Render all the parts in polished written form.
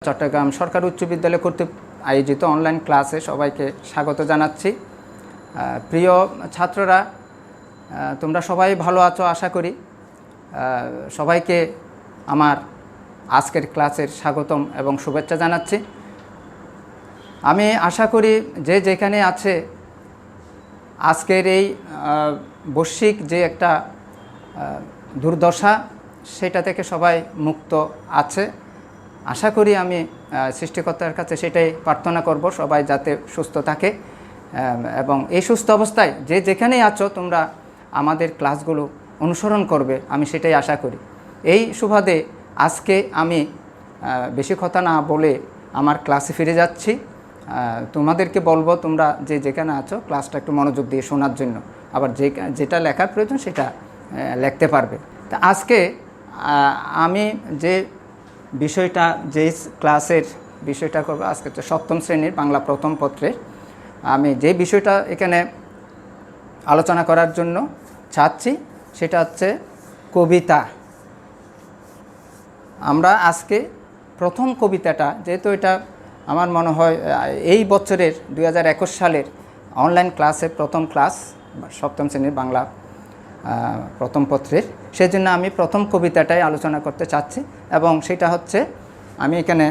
চট্টগ্রাম সরকারি উচ্চ বিদ্যালয় কর্তৃক আয়োজিত অনলাইন ক্লাসে সবাইকে স্বাগত জানাচ্ছি। প্রিয় ছাত্ররা, তোমরা সবাই ভালো আছো আশা করি। সবাইকে আমার আজকের ক্লাসের স্বাগতম এবং শুভেচ্ছা জানাচ্ছি। আমি আশা করি যে যেখানে আছে আজকের এই বৈশ্বিক যে একটা দুর্দশা সেটা থেকে সবাই মুক্ত আছে। আশা করি আমি সৃষ্টিকর্তার কাছে সেটাই প্রার্থনা করব, সবাই যাতে সুস্থ থাকে এবং এই সুস্থ অবস্থায় যে যেখানেই আছো তোমরা আমাদের ক্লাসগুলো অনুসরণ করবে, আমি সেটাই আশা করি। এই সুবাদে আজকে আমি বেশি কথা না বলে আমার ক্লাসে ফিরে যাচ্ছি। তোমাদেরকে বলবো তোমরা যে যেখানে আছো ক্লাসটা একটু মনোযোগ দিয়ে শোনার জন্য, আবার যেটা লেখার প্রয়োজন সেটা লিখতে পারবে। তা আজকে আমি যে বিষয়টা যে ক্লাসের বিষয়টা করবো আজকে তো সপ্তম শ্রেণীর বাংলা প্রথম পত্রের আমি যে বিষয়টা এখানে আলোচনা করার জন্য চাচ্ছি সেটা হচ্ছে কবিতা। আমরা আজকে প্রথম কবিতাটা, যেহেতু এটা আমার মনে হয় এই বছরের 2021 সালের অনলাইন ক্লাসের প্রথম ক্লাস সপ্তম শ্রেণীর বাংলা প্রথম পত্রের, সেজন্য আমি প্রথম কবিতাটাই আলোচনা করতে চাচ্ছি এবং সেটা হচ্ছে আমি এখানে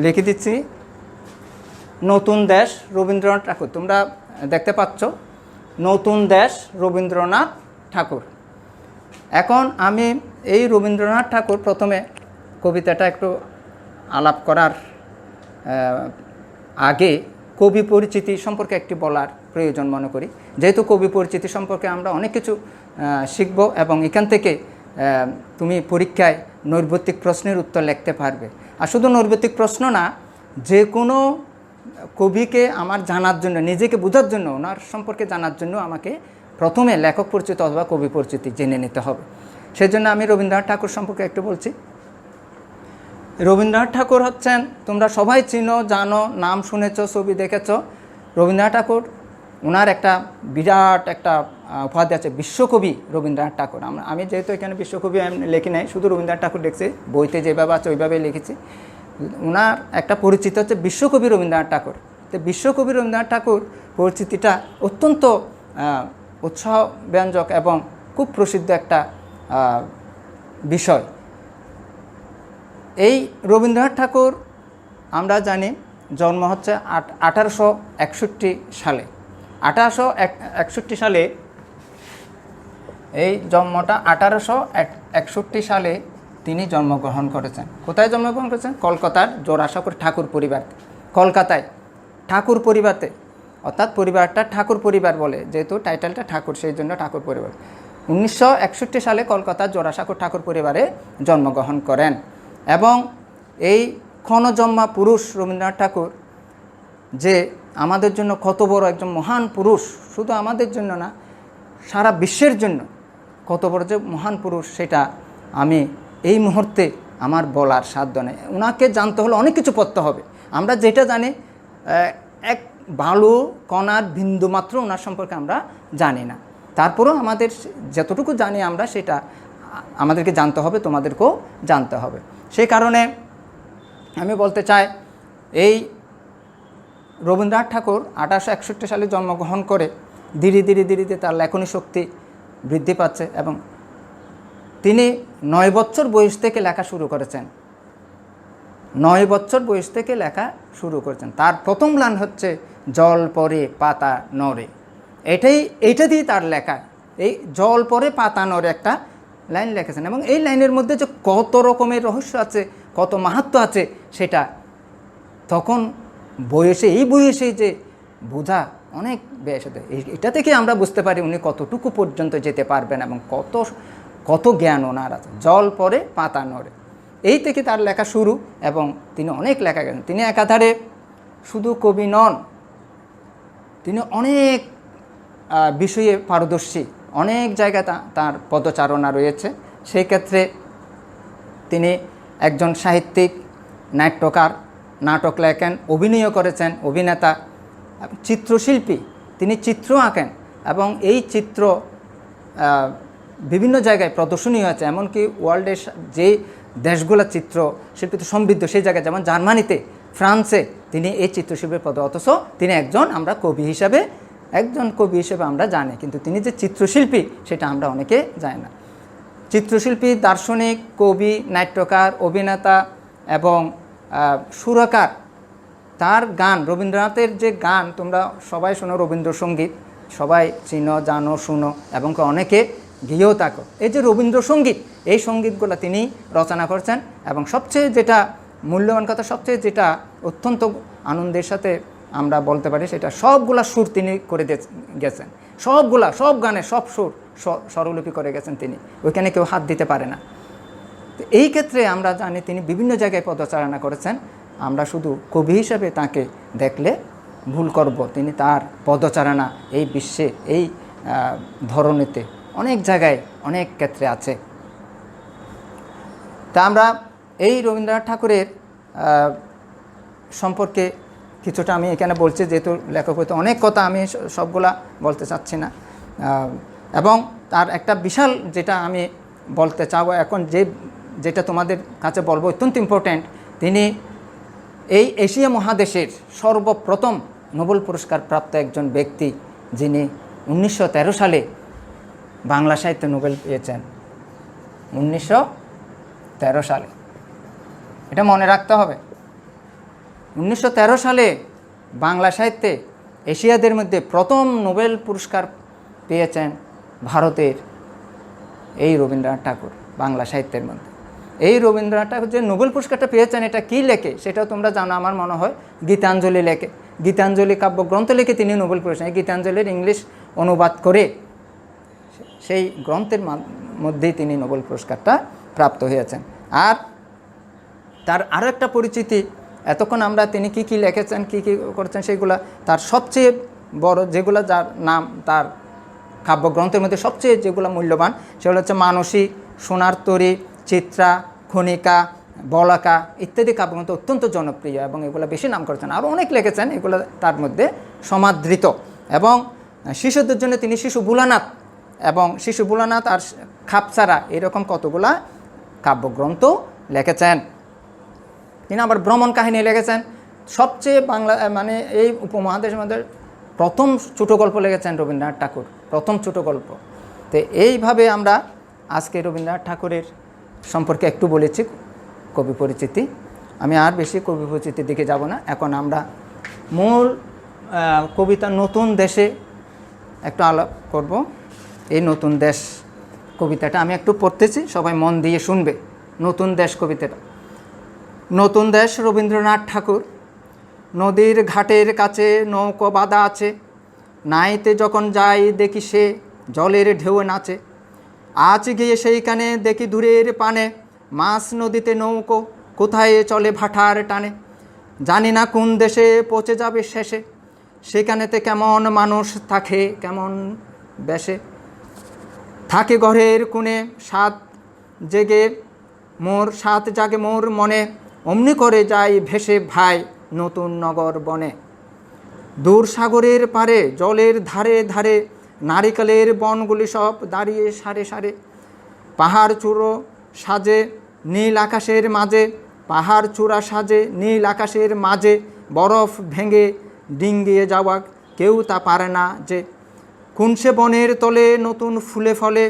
লিখে দিচ্ছি নতুন দেশ রবীন্দ্রনাথ ঠাকুর। তোমরা দেখতে পাচ্ছ নতুন দেশ রবীন্দ্রনাথ ঠাকুর। এখন আমি এই রবীন্দ্রনাথ ঠাকুর প্রথমে কবিতাটা একটু আলাপ করার আগে কবি পরিচিতি সম্পর্কে একটি বলার প্রয়োজন মনে করি। যেহেতু কবি পরিচিতি সম্পর্কে আমরা অনেক কিছু শিখব এবং এখান থেকে তুমি পরীক্ষায় নৈর্ব্যক্তিক প্রশ্নের উত্তর লিখতে পারবে। আর শুধু নৈর্ব্যক্তিক প্রশ্ন না, যে কোনো কবিকে আমার জানার জন্য, নিজেকে বোঝার জন্য, ওনার সম্পর্কে জানার জন্য আমাকে প্রথমে লেখক পরিচিতি অথবা কবি পরিচিতি জেনে নিতে হবে। সেজন্য আমি রবীন্দ্রনাথ ঠাকুর সম্পর্কে একটু বলছি। রবীন্দ্রনাথ ঠাকুর হচ্ছেন, তোমরা সবাই চিনো, জানো, নাম শুনেছ, ছবি দেখেছ। রবীন্দ্রনাথ ঠাকুর ওনার একটা বিরাট একটা উপাধি আছে, বিশ্বকবি রবীন্দ্রনাথ ঠাকুর। আমি যেহেতু এখানে বিশ্বকবি আমি লিখি নাই, শুধু রবীন্দ্রনাথ ঠাকুর লিখছি, বইতে যেভাবে আছে ওইভাবেই লিখেছি। ওনার একটা পরিচিতি হচ্ছে বিশ্বকবি রবীন্দ্রনাথ ঠাকুর। তো বিশ্বকবি রবীন্দ্রনাথ ঠাকুর পরিচিতিটা অত্যন্ত উৎসাহ ব্যঞ্জক এবং খুব প্রসিদ্ধ একটা বিষয়। এই রবীন্দ্রনাথ ঠাকুর আমরা জানি জন্ম হচ্ছে 1861 সালে। 1861 সালে এই জন্মটা 1861 সালে তিনি জন্মগ্রহণ করেছেন। কোথায় জন্মগ্রহণ করেছেন? কলকাতার জোড়াসাঁকোর ঠাকুর পরিবার, কলকাতায় ঠাকুর পরিবারতে, অর্থাৎ পরিবারটা ঠাকুর পরিবার বলে, যেহেতু টাইটেলটা ঠাকুর সেই জন্য ঠাকুর পরিবার। 1961 সালে কলকাতার জোড়াসাঁকোর ঠাকুর পরিবারে জন্মগ্রহণ করেন এবং এই ক্ষণজন্মা পুরুষ রবীন্দ্রনাথ ঠাকুর যে আমাদের জন্য কত বড় একজন মহান পুরুষ, শুধু আমাদের জন্য না, সারা বিশ্বের জন্য কত বড় যে মহান পুরুষ সেটা আমি এই মুহূর্তে আমার বলার সাধ্য নেই। ওনাকে জানতে হলে অনেক কিছু পড়তে হবে। আমরা যেটা জানি এক বালু কণার বিন্দু মাত্র ওনার সম্পর্কে আমরা জানি না, তারপরেও আমাদের যতটুকু জানি আমরা সেটা আমাদেরকে জানতে হবে, তোমাদেরকেও জানতে হবে। সেই কারণে আমি বলতে চাই এই রবীন্দ্রনাথ ঠাকুর 1861 সালে জন্মগ্রহণ করে ধীরে ধীরে ধীরে ধীরে তার লেখনী শক্তি বৃদ্ধি পাচ্ছে এবং তিনি 9 বছর বয়স থেকে লেখা শুরু করেছেন। 9 বছর বয়স থেকে লেখা শুরু করেছেন। তার প্রথম লাইন হচ্ছে জল পড়ে পাতা নড়ে। এইটা দিয়ে তার লেখা, এই জল পড়ে পাতা নড়ে একটা লাইন লিখেছেন এবং এই লাইনের মধ্যে যে কত রকমের রহস্য আছে, কত মাহাত্ম্য আছে সেটা তখন এই বয়সে যে বোঝা অনেক বেশ। এটা থেকে আমরা বুঝতে পারি উনি কতটুকু পর্যন্ত যেতে পারবেন এবং কত জ্ঞান ওনার আছে। জল পড়ে পাতা নড়ে, এই থেকে তার লেখা শুরু এবং তিনি অনেক লেখা গেছেন। তিনি একাধারে শুধু কবি নন, তিনি অনেক বিষয়ে পারদর্শী, অনেক জায়গায় তার পদচারণা রয়েছে। সেই ক্ষেত্রে তিনি একজন সাহিত্যিক, নাট্যকার, নাটক লেখেন, অভিনয় করেছেন, অভিনেতা, চিত্রশিল্পী। তিনি চিত্র আঁকেন এবং এই চিত্র বিভিন্ন জায়গায় প্রদর্শনী হয়েছে, এমনকি ওয়ার্ল্ডের যে দেশগুলো চিত্রশিল্পী তো সমৃদ্ধ, সেই জায়গায় যেমন জার্মানিতে, ফ্রান্সে তিনি এই চিত্রশিল্পীর পদে, অথচ তিনি একজন কবি হিসেবে আমরা জানি, কিন্তু তিনি যে চিত্রশিল্পী সেটা আমরা অনেকে জানি না। চিত্রশিল্পী, দার্শনিক, কবি, নাট্যকার, অভিনেতা এবং সুরকার। তার গান, রবীন্দ্রনাথের যে গান তোমরা সবাই শোনো, রবীন্দ্রসঙ্গীত সবাই চিনো, জানো, শুনো এবং অনেকে গিয়েও থাকো। এই যে রবীন্দ্রসঙ্গীত, এই সঙ্গীতগুলো তিনি রচনা করছেন এবং সবচেয়ে যেটা মূল্যবান কথা, সবচেয়ে যেটা অত্যন্ত আনন্দের সাথে আমরা বলতে পারি, সেটা সবগুলা সুর তিনি করে গেছেন। সব গানে সব সুর স্বরলিপি করে গেছেন তিনি, ওইখানে কেউ হাত দিতে পারে না। তো এই ক্ষেত্রে আমরা জানি তিনি বিভিন্ন জায়গায় পদচারণা করেছেন। আমরা শুধু কবি হিসাবে তাকে দেখলে ভুল করব, তিনি তার পদচারণা এই বিশ্বে, এই ধরনেতে অনেক জায়গায় অনেক ক্ষেত্রে আছে। তা আমরা এই রবীন্দ্রনাথ ঠাকুরের সম্পর্কে কিছুটা আমি এখানে বলছি, যেহেতু লেখক হয়তো অনেক কথা, আমি সবগুলা বলতে চাচ্ছি না। এবং তার একটা বিশাল যেটা আমি বলতে চাবো এখন, যেটা তোমাদের কাছে বলবো অত্যন্ত ইম্পর্ট্যান্ট, তিনি এই এশিয়া মহাদেশের সর্বপ্রথম নোবেল পুরস্কার প্রাপ্ত একজন ব্যক্তি, যিনি 1913 সালে বাংলা সাহিত্যে নোবেল পেয়েছেন। 1913 সালে, এটা মনে রাখতে হবে। 1913 সালে বাংলা সাহিত্যে এশিয়াদের মধ্যে প্রথম নোবেল পুরস্কার পেয়েছেন ভারতের এই রবীন্দ্রনাথ ঠাকুর, বাংলা সাহিত্যের মধ্যে। এই রবীন্দ্রনাথ ঠাকুর যে নোবেল পুরস্কারটা পেয়েছেন, এটা কী লেখে সেটাও তোমরা জানো, আমার মনে হয় গীতাঞ্জলি লেখে। গীতাঞ্জলি কাব্যগ্রন্থ লিখে তিনি নোবেল পুরস্কার, গীতাঞ্জলির ইংলিশ অনুবাদ করে সেই গ্রন্থের মধ্যেই তিনি নোবেল পুরস্কারটা প্রাপ্ত হয়েছেন। আর তার আরও একটা পরিচিতি, এতক্ষণ আমরা তিনি কি কি লিখেছেন, কি কি করেছেন, সেগুলা তার সবচেয়ে বড় যেগুলো, যার নাম তার কাব্যগ্রন্থের মধ্যে সবচেয়ে যেগুলো মূল্যবান, সেগুলো হচ্ছে মানসী, সোনার তরী, চিত্রা, খনিকা, বলাকা ইত্যাদি কাব্যগ্রন্থ অত্যন্ত জনপ্রিয় এবং এগুলো বেশি নাম করেছেন। আরও অনেক লিখেছেন, এগুলো তার মধ্যে সমাদৃত। এবং শিশুদের জন্য তিনি শিশু বুলানাথ আর খাপছাড়া এরকম কতগুলা কাব্যগ্রন্থ লিখেছেন। তিনি আবার ভ্রমণ কাহিনী লিখেছেন। সবচেয়ে বাংলা মানে এই উপমহাদেশের মধ্যে প্রথম ছোটো গল্প লিখেছেন রবীন্দ্রনাথ ঠাকুর, প্রথম ছোটো গল্প। তো এইভাবে আমরা আজকে রবীন্দ্রনাথ ঠাকুরের সম্পর্কে একটু বলেছি কবি পরিচিতি। আমি আর বেশি কবি পরিচিতির দিকে যাব না। এখন আমরা মূল কবিতা নতুন দেশে একটু আলাপ করব। এই নতুন দেশ কবিতাটা আমি একটু পড়তেছি, সবাই মন দিয়ে শুনবে। নতুন দেশ কবিতাটা। নতুন দেশ রবীন্দ্রনাথ ঠাকুর। নদীর ঘাটের কাছে নৌকো বাঁধা আছে, নাইতে যখন যাই দেখি সে জলের ঢেউ নাচে। আজ গিয়ে সেইখানে দেখি দূরের পানে, মাছ নদীতে নৌকো কোথায় চলে ভাটার টানে। জানি না কোন দেশে পৌঁছে যাবে শেষে, সেখানেতে কেমন মানুষ থাকে কেমন বেশে। থাকে ঘরের কোণে সাত জাগে মোর মনে, অমনি করে যাই ভেসে ভাই নতুন নগর বনে। দূর সাগরের পারে জলের ধারে ধারে, নারিকেলের বনগুলি সব দাঁড়িয়ে সারে সারে। পাহাড় চূড়ো সাজে নীল আকাশের মাঝে, পাহাড় চূড়া সাজে নীল আকাশের মাঝে। বরফ ভেঙে ডিঙ্গিয়ে যাওয়া কেউ তা পারে না যে। কোন সে বনের তলে নতুন ফুলে ফলে,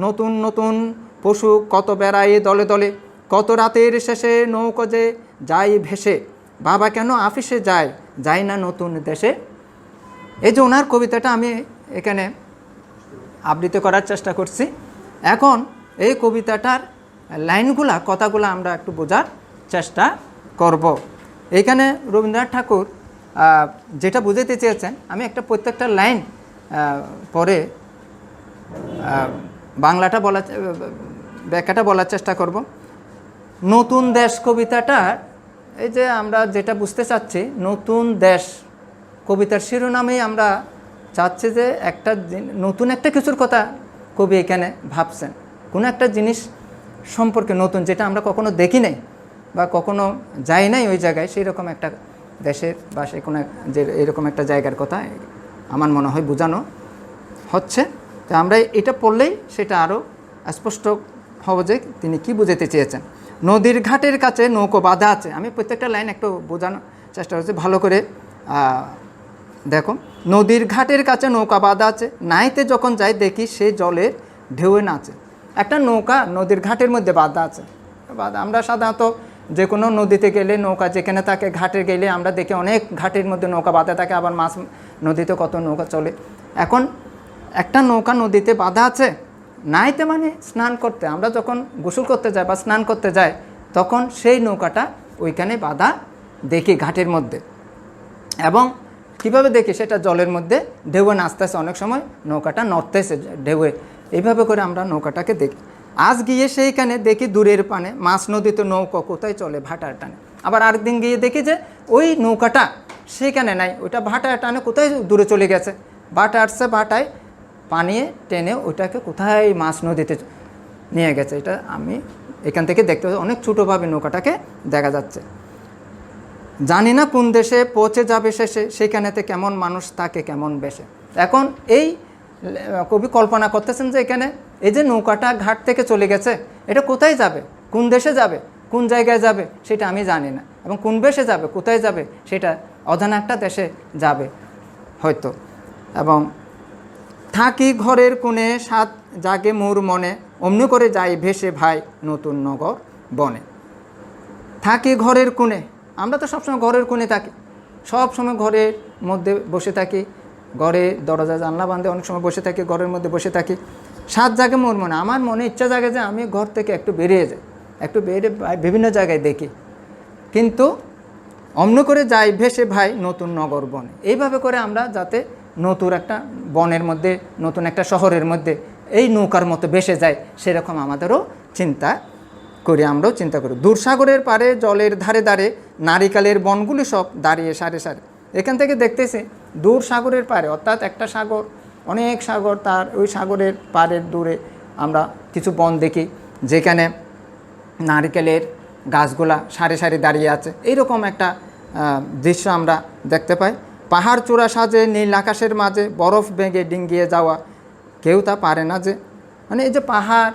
নতুন নতুন পশু কত বেড়ায় দলে দলে। কত রাতের শেষে নৌকো যে যাই ভেসে, বাবা কেন আফিসে যায় না নতুন দেশে। এই যে ওনার কবিতাটা আমি এখানে আবৃত্তি করার চেষ্টা করছি। এখন এই কবিতাটার লাইনগুলা, কথাগুলো আমরা একটু বোঝার চেষ্টা করব। এইখানে রবীন্দ্রনাথ ঠাকুর যেটা বুঝাতে চেয়েছেন, আমি প্রত্যেকটা লাইন পরে বাংলাটা ব্যাখ্যাটা বলার চেষ্টা করব। নতুন দেশ কবিতাটা, এই যে আমরা যেটা বুঝতে চাচ্ছি, নতুন দেশ কবিতার শিরোনামেই আমরা চাচ্ছি যে নতুন একটা কিছুর কথা কবি এখানে ভাবছেন। কোনো একটা জিনিস সম্পর্কে নতুন, যেটা আমরা কখনো দেখি নাই বা কখনো যাই নাই ওই জায়গায়, সেই রকম একটা দেশের বা সেই কোনো যে এরকম একটা জায়গার কথা আমার মনে হয় বোঝানো হচ্ছে। তো আমরা এটা পড়লেই সেটা আরও স্পষ্ট হবে যে তিনি কি বুঝাতে চেয়েছেন। নদীর ঘাটের কাছে নৌকো বাঁধা আছে। আমি প্রত্যেকটা লাইন একটু বোঝানোর চেষ্টা করছি, ভালো করে দেখো। নদীর ঘাটের কাছে নৌকা বাঁধা আছে, নাইতে যখন যাই দেখি সেই জলের ঢেউয়ে নাচে। একটা নৌকা নদীর ঘাটের মধ্যে বাঁধা আছে। আমরা সাধারণত যে কোনো নদীতে গেলে নৌকা যেখানে থাকে ঘাটে গেলে আমরা দেখি অনেক ঘাটের মধ্যে নৌকা বাঁধা থাকে, আবার মাছ নদীতে কত নৌকা চলে। এখন একটা নৌকা নদীতে বাঁধা আছে, নাইতে মানে স্নান করতে, আমরা যখন গোসল করতে যাই বা স্নান করতে যাই তখন সেই নৌকাটা ওইখানে বাঁধা দেখি ঘাটের মধ্যে। এবং কীভাবে দেখি, সেটা জলের মধ্যে ঢেউয়ে নাচতেছে, অনেক সময় নৌকাটা নড়তেছে ঢেউয়ে, এইভাবে করে আমরা নৌকাটাকে দেখি। আজ গিয়ে সেইখানে দেখি দূরের পানে মাছ নদীতে নৌকা কোথায় চলে ভাটার টানে। আবার আরেকদিন গিয়ে দেখি যে ওই নৌকাটা সেখানে নাই, ওইটা ভাটার টানে কোথায় দূরে চলে গেছে। ভাটা আসছে, ভাটায় পানিয়ে টেনে ওইটাকে কোথায় মাছ নদীতে নিয়ে গেছে। এটা আমি এখান থেকে দেখতে পাচ্ছি, অনেক ছোটোভাবে নৌকাটাকে দেখা যাচ্ছে। জানি না কোন দেশে পৌঁছে যাবে শেষে, সেখানেতে কেমন মানুষ থাকে কেমন বেশে। এখন এই কবি কল্পনা করতেছেন যে এখানে এই যে নৌকাটা ঘাট থেকে চলে গেছে, এটা কোথায় যাবে, কোন দেশে যাবে, কোন জায়গায় যাবে সেটা আমি জানি না, এবং কোন বেশে যাবে, কোথায় যাবে সেটা অজানা একটা দেশে যাবে হয়তো। এবং থাকি ঘরের কোণে সাত জাগে মোর মনে, অমনি করে যাই ভেসে ভাই নতুন নগর বনে। থাকি ঘরের কোণে, আমরা তো সবসময় ঘরের কোণে থাকি, সব সময় ঘরের মধ্যে বসে থাকি, ঘরে দরজা জানলা বাঁধে অনেক সময় বসে থাকি, ঘরের মধ্যে বসে থাকি। সাত জাগে মোর মনে, আমার মনে ইচ্ছা জাগে যে আমি ঘর থেকে একটু বেরিয়ে যাই, একটু বেরিয়ে বিভিন্ন জায়গায় দেখি, কিন্তু অমনি করে যাই ভেসে ভাই নতুন নগর বনে। এইভাবে করে আমরা যাতে নতুন একটা বনের মধ্যে, নতুন একটা শহরের মধ্যে এই নৌকার মতো ভেসে যায়, সেরকম আমাদেরও চিন্তা করি, আমরাও চিন্তা করি। দূরসাগরের পারে জলের ধারে ধারে নারিকেলের বনগুলি সব দাঁড়িয়ে সারে সারে। এখান থেকে দেখতেছি দূর সাগরের পারে, অর্থাৎ একটা সাগর, অনেক সাগর, তার ওই সাগরের পাড়ের দূরে আমরা কিছু বন দেখি যেখানে নারিকেলের গাছগুলা সারি সারি দাঁড়িয়ে আছে। এইরকম একটা দৃশ্য আমরা দেখতে পাই। পাহাড় চূড়া সাজে নীল আকাশের মাঝে, বরফ ভেঙে ডিঙ্গিয়ে যাওয়া, কেউ তা পারে না যে। মানে এই যে পাহাড়,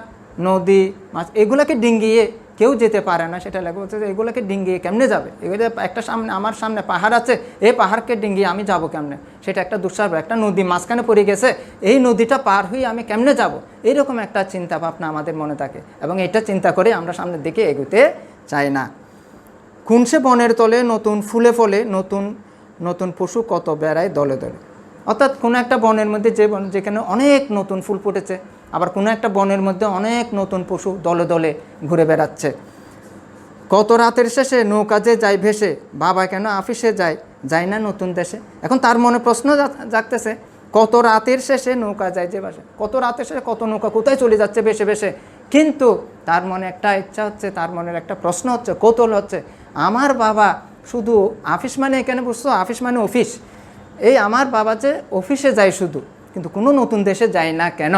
নদী, মাছ, এগুলোকে ডিঙ্গিয়ে কেউ যেতে পারে না, সেটা লেখা হচ্ছে যে এগুলোকে ডিঙ্গিয়ে কেমনে যাবে। এগুলো একটা সামনে, আমার সামনে পাহাড় আছে, এই পাহাড়কে ডিঙ্গিয়ে আমি যাব কেমনে, সেটা একটা দুঃসাহস। একটা নদী মাঝখানে পড়ে গেছে, এই নদীটা পার হয়ে আমি কেমনে যাব, এইরকম একটা চিন্তা ভাবনা আমাদের মনে থাকে, এবং এটা চিন্তা করে আমরা সামনের দিকে এগোতে চাই না। খুনসে বনের তলে নতুন ফুলে ফলে, নতুন নতুন পশু কত বেড়ায় দলে দলে। অর্থাৎ কোনো একটা বনের মধ্যে যে বন, যেখানে অনেক নতুন ফুল ফুটেছে, আবার কোনো একটা বনের মধ্যে অনেক নতুন পশু দলে দলে ঘুরে বেড়াচ্ছে। কত রাতের শেষে নৌকা যে যায় ভেসে, বাবা কেন অফিসে যায়, যায় না নতুন দেশে। এখন তার মনে প্রশ্ন জাগতেছে, কত রাতের শেষে নৌকা যায় যে ভাসে, কত রাতের শেষে কত নৌকা কোথায় চলে যাচ্ছে ভেসে ভেসে। কিন্তু তার মনে একটা ইচ্ছা হচ্ছে, তার মনের একটা প্রশ্ন হচ্ছে, কৌতূহল হচ্ছে, আমার বাবা শুধু অফিস মানে, এখানে বুঝছো অফিস মানে অফিস, এই আমার বাবা যে অফিসে যায় শুধু, কিন্তু কোনো নতুন দেশে যায় না কেন,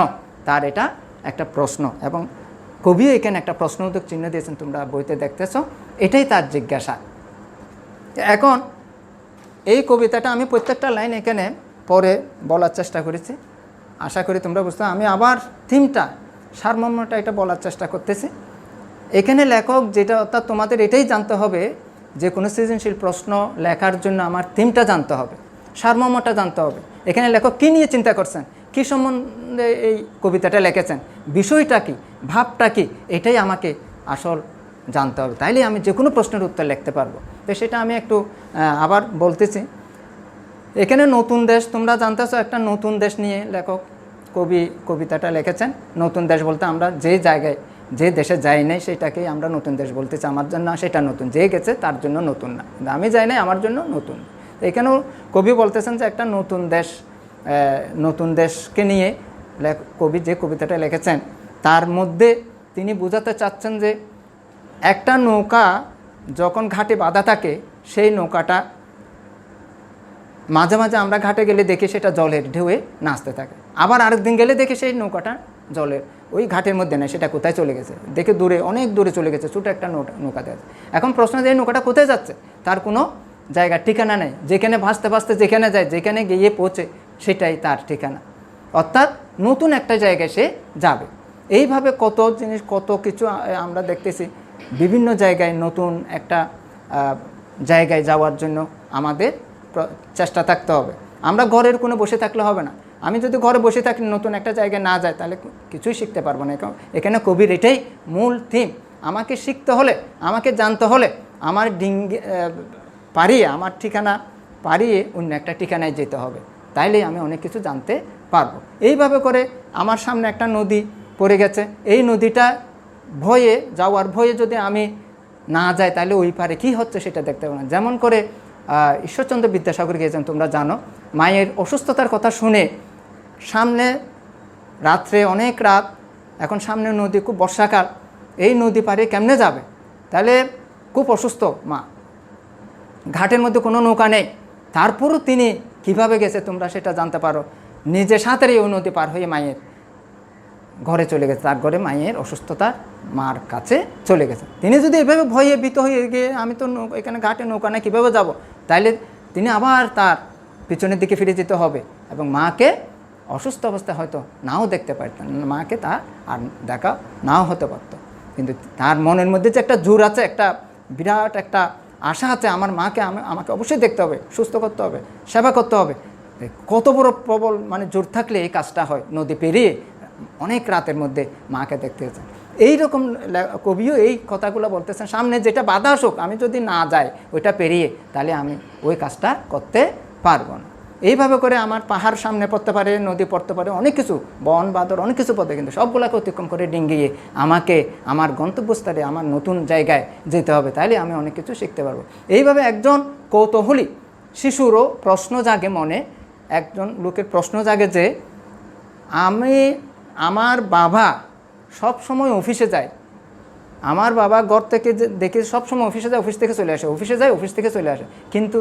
তার এটা একটা প্রশ্ন। এবং কবিও এখানে একটা প্রশ্নবোধক চিহ্ন দিয়েছেন, তোমরা বইতে দেখতেছো, এটাই তার জিজ্ঞাসা। এখন এই কবিতাটা আমি প্রত্যেকটা লাইন এখানে পরে বলার চেষ্টা করেছি, আশা করি তোমরা বুঝতে। আমি আবার থিমটা, সারমর্মটা এটা বলার চেষ্টা করতেছি। এখানে লেখক যেটা, অর্থাৎ তোমাদের এটাই জানতে হবে যে কোনো সৃজনশীল প্রশ্ন লেখার জন্য আমার থিমটা জানতে হবে, সারমর্মটা জানতে হবে। এখানে লেখক কী নিয়ে চিন্তা করছেন, কী সম্বন্ধে এই কবিতাটা লিখেছেন, বিষয়টা কী, ভাবটা কী, এটাই আমাকে আসল জানতে হবে, তাইলে আমি যে কোনো প্রশ্নের উত্তর লিখতে পারবো। তো সেটা আমি একটু আবার বলতেছি। এখানে নতুন দেশ, তোমরা জানতেছো একটা নতুন দেশ নিয়ে লেখক কবি কবিতাটা লিখেছেন। নতুন দেশ বলতে আমরা যে জায়গায়, যে দেশে যাই নাই সেটাকেই আমরা নতুন দেশ বলতেছি। আমার জন্য সেটা নতুন, যে গেছে তার জন্য নতুন না, আমি যাই নাই আমার জন্য নতুন। এখানেও কবি বলতেছেন যে একটা নতুন দেশ, নতুন দেশকে নিয়ে কবি যে কবিতাটা লিখেছেন তার মধ্যে তিনি বোঝাতে চাচ্ছেন যে একটা নৌকা যখন ঘাটে বাঁধা থাকে, সেই নৌকাটা মাঝে মাঝে আমরা ঘাটে গেলে দেখি সেটা জলের ঢেউয়ে নাচতে থাকে, আবার আরেকদিন গেলে দেখি সেই নৌকাটা জলের ওই ঘাটের মধ্যে নেই, সেটা কোথায় চলে গেছে, দেখে দূরে, অনেক দূরে চলে গেছে, ছোটো একটা নৌকা দেখা যাচ্ছে। এখন প্রশ্ন যে এই নৌকাটা কোথায় যাচ্ছে, তার কোনো জায়গার ঠিকানা নেই, যেখানে ভাসতে ভাসতে যেখানে যায়, যেখানে গিয়ে পৌঁছে সেটাই তার ঠিকানা, অর্থাৎ নতুন একটা জায়গায় সে যাবে। এইভাবে কত জিনিস, কত কিছু আমরা দেখতেছি। বিভিন্ন জায়গায় নতুন একটা জায়গায় যাওয়ার জন্য আমাদের চেষ্টা থাকতে হবে। আমরা ঘরের কোনো বসে থাকলে হবে না। আমি যদি ঘরে বসে থাকি, নতুন একটা জায়গায় না যাই, তাহলে কিছুই শিখতে পারবো না। এখানে কবির এটাই মূল থিম। আমাকে শিখতে হলে, আমাকে জানতে হলে, আমার পারিয়ে, আমার ঠিকানা পারিয়ে অন্য একটা ঠিকানায় যেতে হবে, তাইলেই আমি অনেক কিছু জানতে পারবো। এইভাবে করে আমার সামনে একটা নদী পড়ে গেছে, এই নদীটা যাওয়ার ভয়ে যদি আমি না যাই, তাহলে ওই পারে কী হচ্ছে সেটা দেখতে পাবো না। যেমন করে ঈশ্বরচন্দ্র বিদ্যাসাগর গিয়েছেন, তোমরা জানো, মায়ের অসুস্থতার কথা শুনে সামনে রাত্রে অনেক রাত, এখন সামনে নদী, খুব বর্ষাকাল, এই নদী পারে কেমনে যাবে? তাহলে খুব অসুস্থ মা, ঘাটের মধ্যে কোনো নৌকা নেই, তারপরও তিনি কিভাবে গেছে তোমরা সেটা জানতে পারো। নিজে সাঁতারে ওই নদী পার হয়ে মায়ের ঘরে চলে গেছে, তার ঘরে মায়ের অসুস্থতার মার কাছে চলে গেছে। তিনি যদি এভাবে ভয়ে ভীত হয়ে গিয়ে আমি তো এখানে ঘাটে নৌকা নেই, কীভাবে যাব, তাইলে তিনি আবার তার পিছনের দিকে ফিরে যেতে হবে এবং মাকে অসুস্থ অবস্থায় হয়তো নাও দেখতে পারতেন, মাকে তার আর দেখা নাও হতে পারত। কিন্তু তার মনের মধ্যে যে একটা জোর আছে, একটা বিরাট একটা আশা আছে, আমার মাকে আমাকে অবশ্যই দেখতে হবে, সুস্থ করতে হবে, সেবা করতে হবে। কত বড় প্রবল জোর থাকলে এই কাজটা হয়, নদী পেরিয়ে অনেক রাতের মধ্যে মাকে দেখতে চান। এইরকম কবিও এই কথাগুলো বলতেছেন, সামনে যেটা বাধা আসুক, আমি যদি না যাই ওইটা পেরিয়ে, তাহলে আমি ওই কাজটা করতে পারবো না। এইভাবে করে আমার পাহাড় সামনে পড়তে পারে, নদী পড়তে পারে, অনেক কিছু, বন বাদর অনেক কিছু পড়তে, কিন্তু সবগুলোকে অতিক্রম করে ডিঙ্গিয়ে আমাকে আমার গন্তব্যস্থলে, আমার নতুন জায়গায় যেতে হবে, তাইলে আমি অনেক কিছু শিখতে পারবো। এইভাবে একজন কৌতূহলী শিশুরও প্রশ্ন জাগে মনে, একজন লোকের প্রশ্ন জাগে যে আমার বাবা সব সময় অফিসে যায়, আমার বাবা ঘর থেকে দেখে সবসময় অফিসে যায়, অফিস থেকে চলে আসে, অফিসে যায়, অফিস থেকে চলে আসে, কিন্তু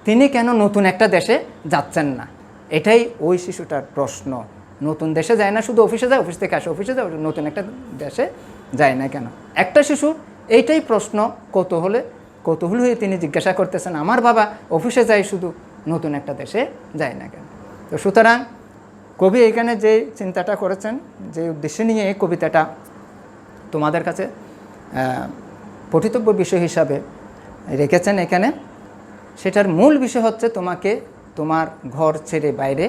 তিনি কেন নতুন একটা দেশে যাচ্ছেন না? এটাই ওই শিশুটার প্রশ্ন। নতুন দেশে যায় না, শুধু অফিসে যায়, অফিস থেকে আসে, অফিসে যায়, নতুন একটা দেশে যায় না কেন? একটা শিশু এইটাই প্রশ্ন, কৌতূহল হয়ে তিনি জিজ্ঞাসা করতেছেন, আমার বাবা অফিসে যায়, শুধু নতুন একটা দেশে যায় না কেন? তো সুতরাং কবি এখানে যে চিন্তাটা করেছেন, যে উদ্দেশ্য নিয়ে এই কবিতাটা তোমাদের কাছে পঠিতব্য বিষয় হিসাবে রেখেছেন এখানে, সেটার মূল বিষয় হচ্ছে তোমাকে তোমার ঘর ছেড়ে বাইরে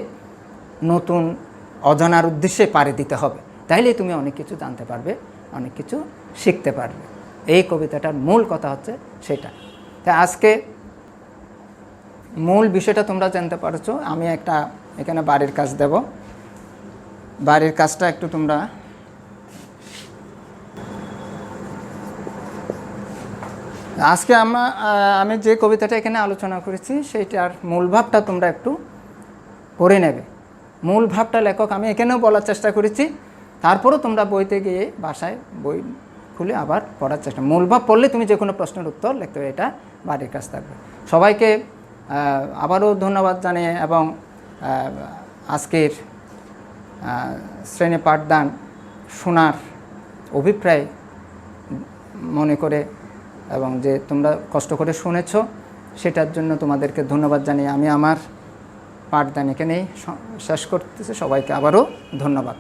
নতুন অজানার উদ্দেশ্যে পাড়ি দিতে হবে, তাইলে তুমি অনেক কিছু জানতে পারবে, অনেক কিছু শিখতে পারবে। এই কবিতাটার মূল কথা হচ্ছে সেটা। তাই আজকে মূল বিষয়টা তোমরা জানতে পারছো। আমি একটা এখানে বাড়ির কাজ দেব, বাড়ির কাজটা একটু তোমরা আজকে আমি যে কবিতাটা এখানে আলোচনা করেছি সেইটার মূল ভাবটা তোমরা একটু পড়ে নেবে। মূল ভাবটা লেখক আমি এখানেও বলার চেষ্টা করেছি, তারপরও তোমরা বইতে গিয়ে বাসায় বই খুলে আবার পড়ার চেষ্টা। মূল ভাব পড়লে তুমি যে কোনো প্রশ্নের উত্তর লিখতে হবে, এটা বাড়ির কাজ থাকবে। সবাইকে আবারও ধন্যবাদ জানিয়ে এবং আজকের শ্রেণী পাঠদান শোনার অভিপ্রায় মনে করে এবং যে তোমরা কষ্ট করে শুনেছ সেটার জন্য তোমাদেরকে ধন্যবাদ জানিয়ে আমি আমার পাঠদান এখানেই শেষ করতেছি। সবাইকে আবারও ধন্যবাদ।